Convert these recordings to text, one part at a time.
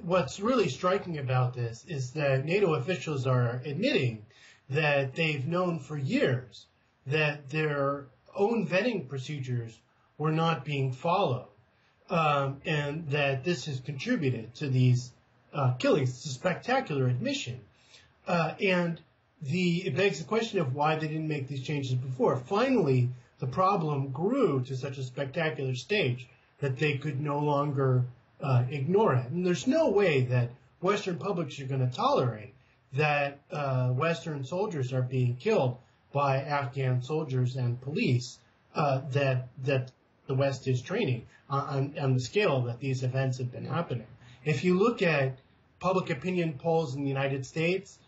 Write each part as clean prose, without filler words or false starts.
what's really striking about this is that NATO officials are admitting that they've known for years that their own vetting procedures were not being followed, and that this has contributed to these killings. It's a spectacular admission. And it begs the question of why they didn't make these changes before. Finally, the problem grew to such a spectacular stage that they could no longer ignore it. And there's no way that Western publics are going to tolerate that Western soldiers are being killed by Afghan soldiers and police that the West is training on the scale that these events have been happening. If you look at public opinion polls in the United States,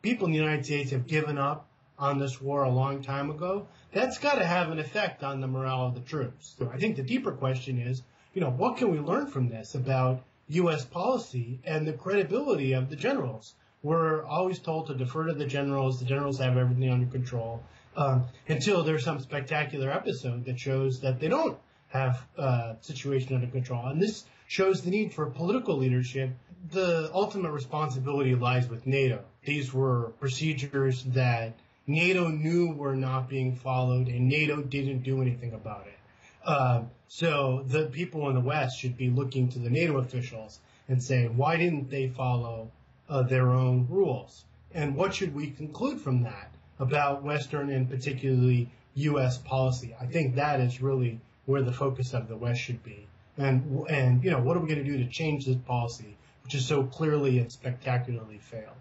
people in the United States have given up on this war a long time ago. That's got to have an effect on the morale of the troops. So I think the deeper question is, what can we learn from this about U.S. policy and the credibility of the generals? We're always told to defer to the generals. The generals have everything under control until there's some spectacular episode that shows that they don't have a situation under control. And this shows the need for political leadership. The ultimate responsibility lies with NATO. These were procedures that NATO knew were not being followed, and NATO didn't do anything about it. So the people in the West should be looking to the NATO officials and saying, why didn't they follow their own rules? And what should we conclude from that about Western and particularly U.S. policy? I think that is really where the focus of the West should be. And what are we going to do to change this policy, which is so clearly and spectacularly failed?